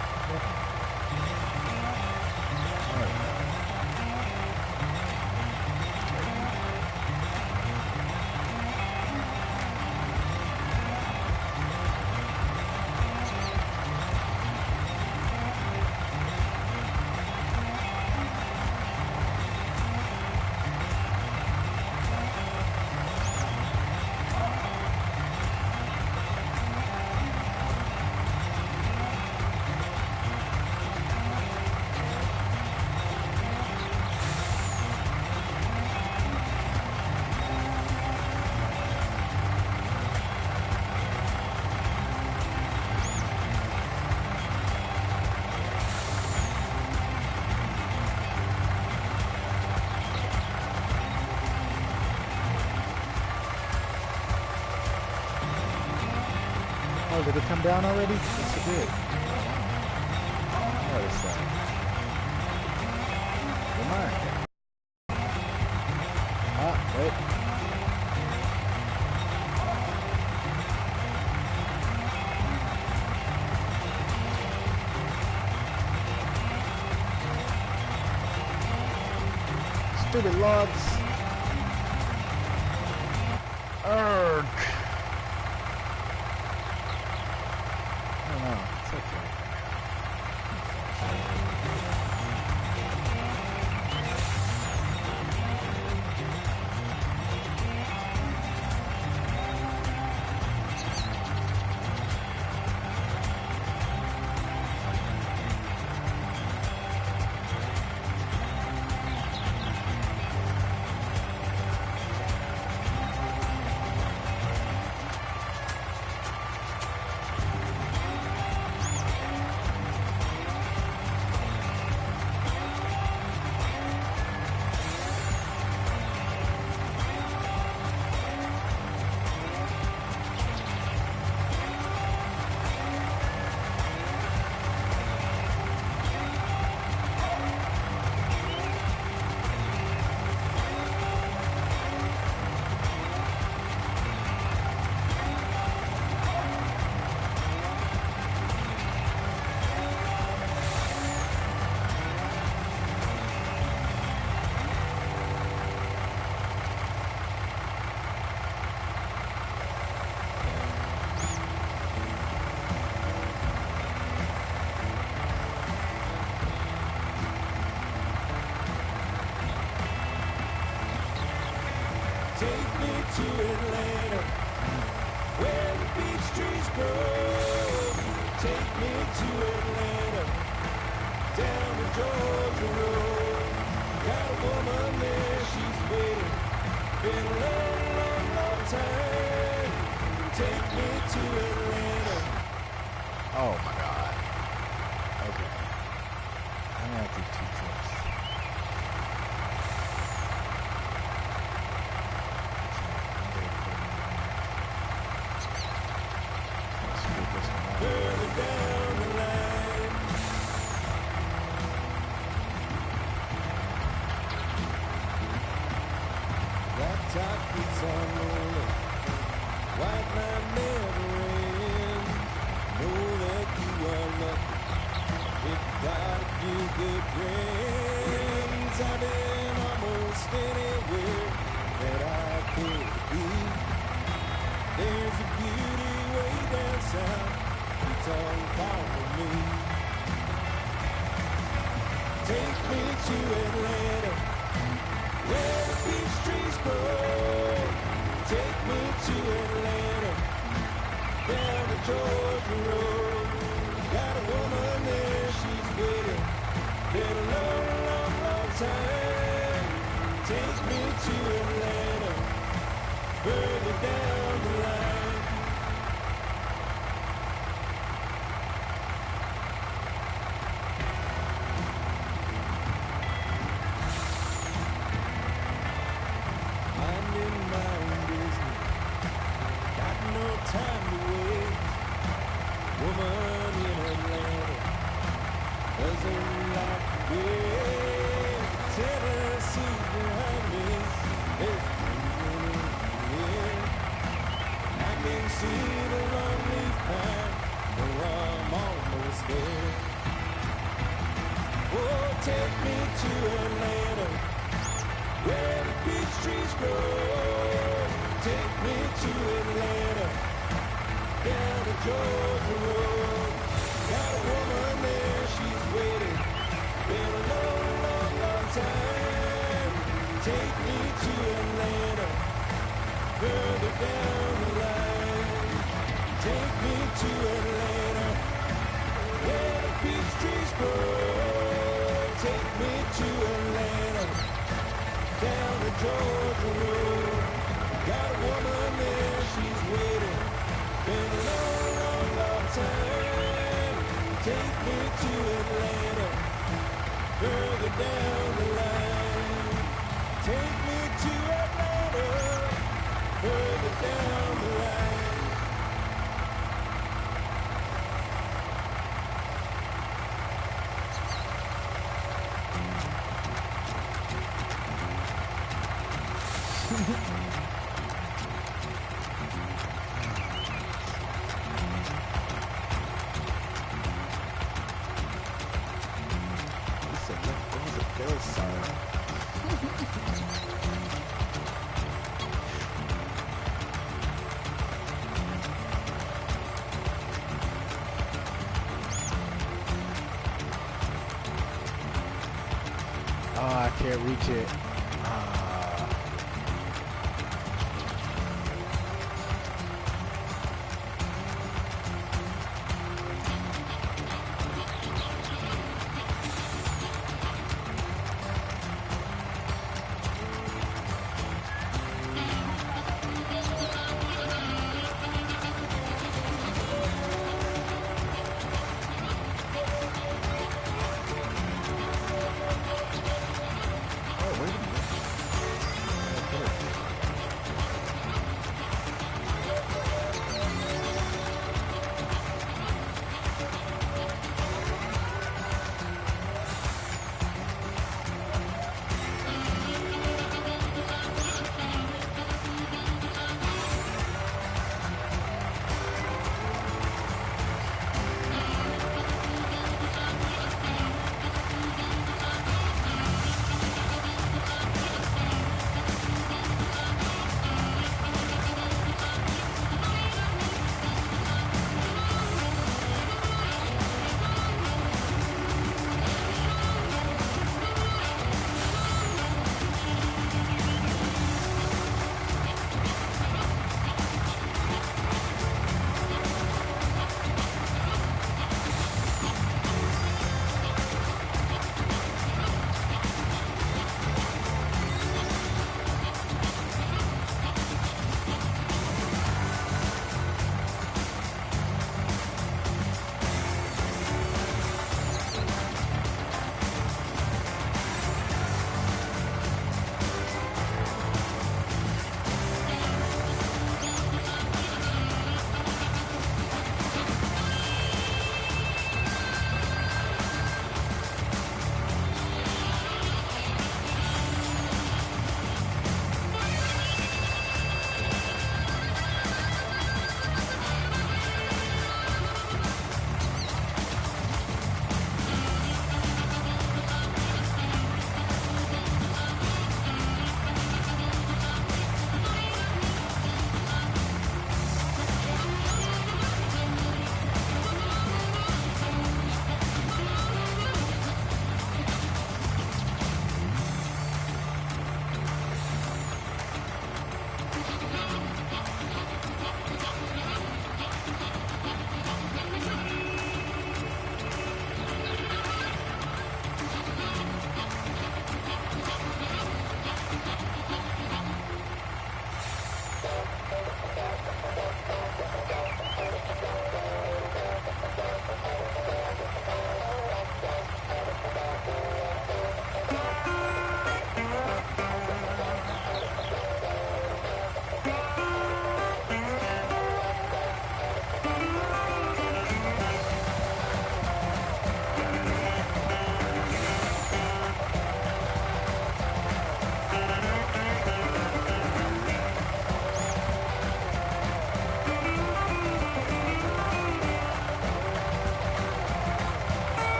A: Oh, did it come down already? Yes, it did. Notice that. Come on. Ah, wait. Stupid logs. Urgh. I don't know. It's okay.
B: Take me to Atlanta, where the beach trees grow. Take me to Atlanta, down the Georgia Road. Got a woman there, she's waiting. Been a long, long, long time. Take me to Atlanta.
A: Oh my god. Okay. I'm gonna have to do 2 trips.
B: Further down the line. Black top beats on rolling, white line never ends. Know that you are lucky if you got a few good friends. I've been almost anywhere that I could be. There's a beauty way down south, it's all call for me. Take me to Atlanta, where the peach trees grow. Take me to Atlanta, down the Georgia Road. Got a woman there, she's waiting. Been a long, long, long time. Take me to Atlanta, further down the line. Minding my own business, got no time to wait. Woman in Atlanta doesn't like to wait. Tennessee behind me, there's freezing in the air. I can see the lonely pine, though I'm almost there. Oh, take me to Atlanta, where the peach trees grow. Take me to Atlanta, down the Georgia Road. Got a woman there, she's waiting. Been a long, long, long time. Take me to Atlanta, further down the line. Take me to Atlanta, where the peach trees grow. Take me to Atlanta, down the Georgia Road. Got a woman there, she's waiting. Been a long, long, long time. Take me to Atlanta, further down the line. Take me to Atlanta, further down the line.
A: He said, let go of the bill, sir. Oh, I can't reach it. Oh, wait a minute.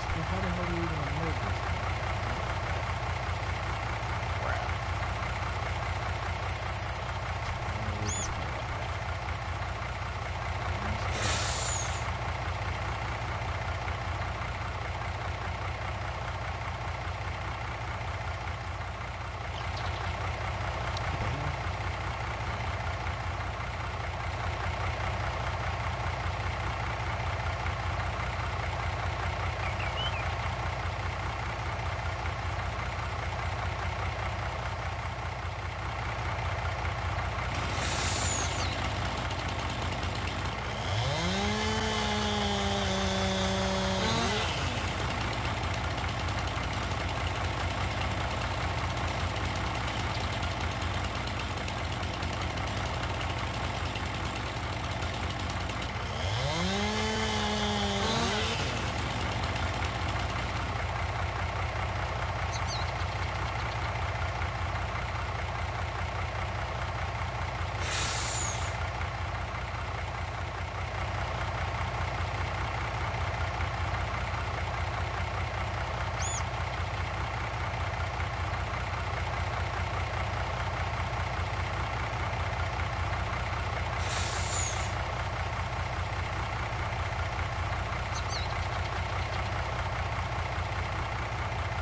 A: How the hell do you even unload this? Crap.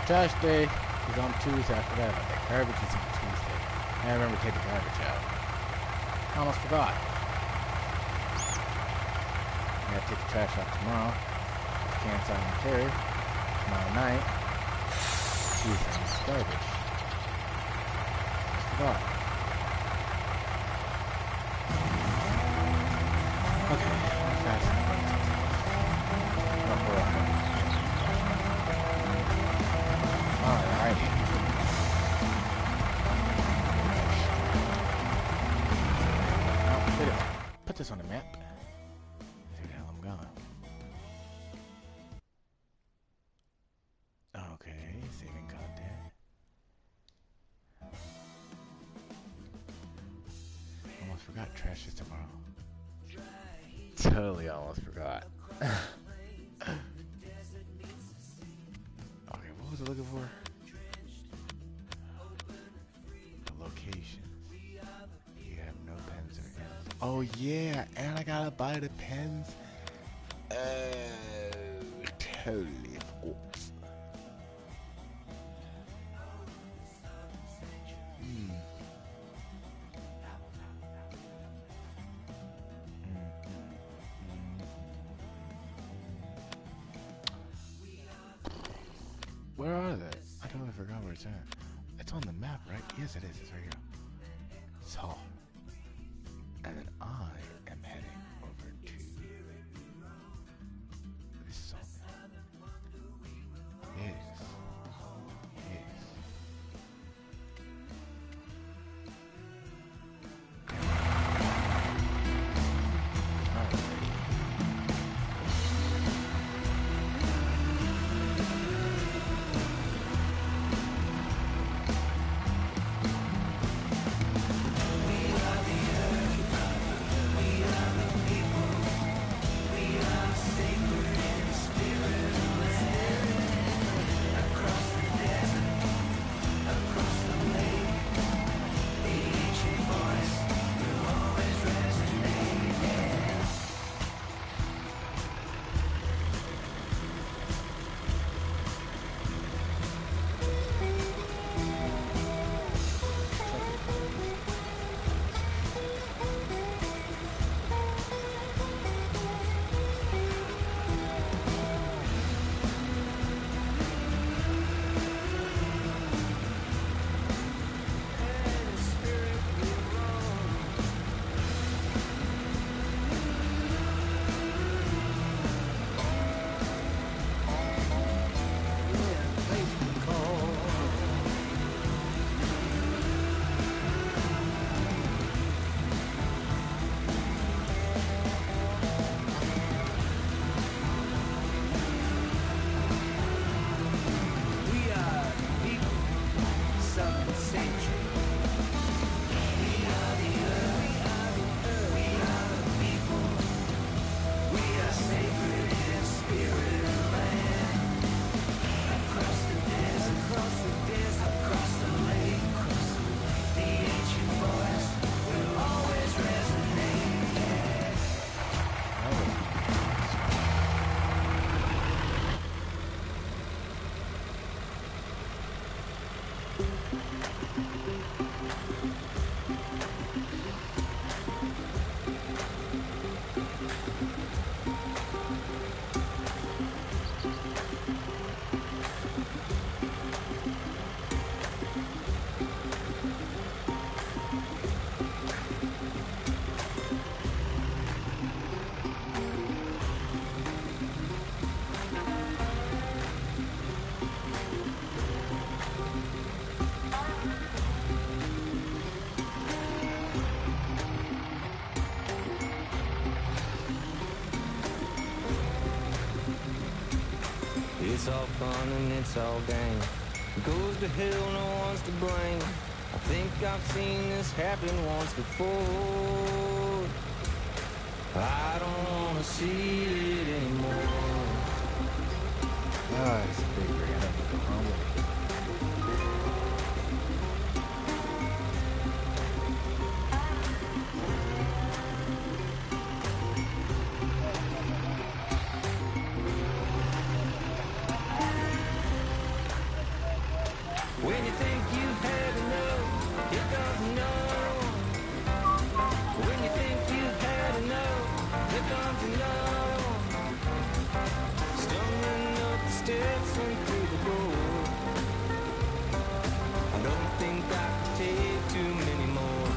A: Trash day is on Tuesday. I forgot about that. Garbage is on Tuesday. I remember taking garbage out. I almost forgot. I gotta take the trash out tomorrow. Put the cans out on the curb. Tomorrow night. Tuesday is garbage. Almost forgot. Okay, I'm fast enough. Alrighty. Put this on the map. Where the hell I'm going? Okay, saving content. Almost forgot trash is tomorrow. Totally almost forgot. Okay, what was I looking for? The locations. You have no pens or pens. Oh yeah, and I gotta buy the pens. Totally forgot. Where are they? I totally forgot where it's at. It's on the map, right? Yes, it is. It's right here. So, and then I am heading over to this sawmill. Yes. Yes.
C: It's all fun and it's all game. It goes to hell, no one's to blame. I think I've seen this happen once before. I don't wanna see it anymore.
A: Oh, it's a big rig. I have to go home with it.
C: When you think you've had enough, here comes another one. When you think you've had enough, here comes another one. Stumbling up the steps and through the door. I don't think I can take too many more.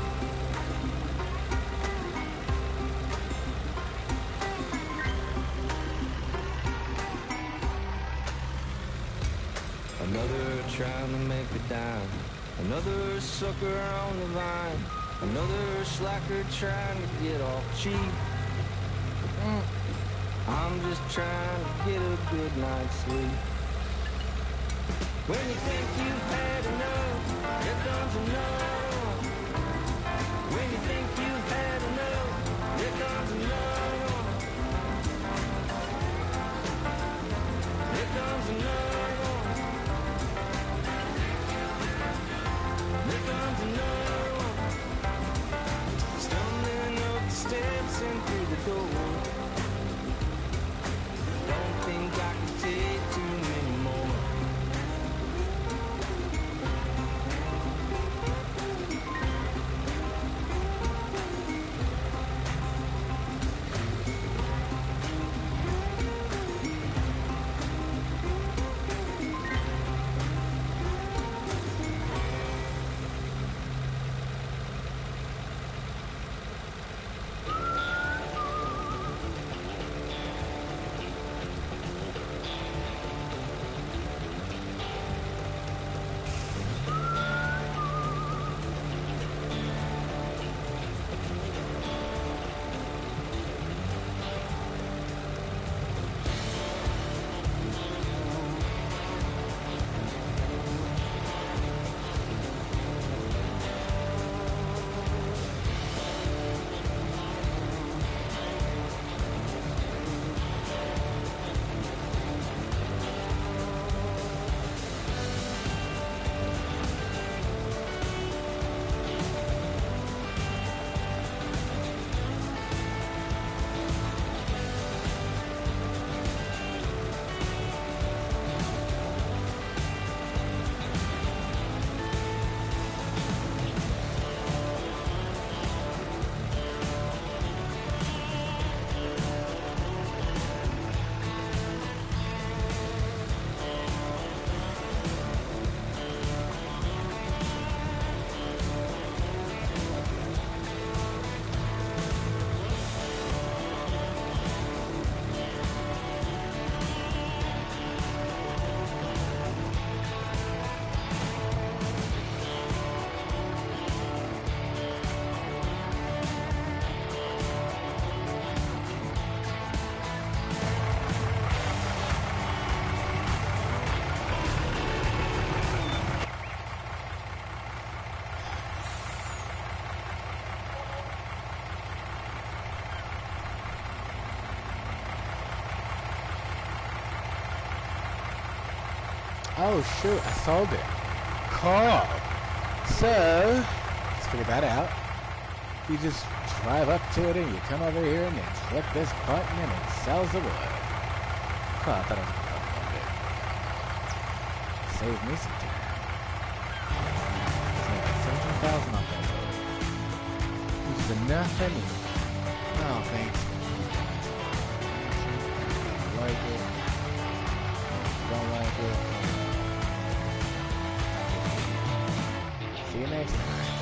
C: Another trying to make a dime. Another sucker on the vine. Another slacker trying to get off cheap. I'm just trying to get a good night's sleep. When you think you've had enough, here comes another one. When you think you've had enough, here comes another one. Here comes another one. Here comes another one. Stumbling up the steps and through the door. Don't think I can take too many more.
A: Oh shoot, I sold it. Cool. So, let's figure that out. You just drive up to it and you come over here and you click this button and it sells the wood. Cool, I thought I was going to save me some time. So I got 17,000 off that wood. Which is enough for me. Oh, thanks. Like it. Don't like it. See you next time.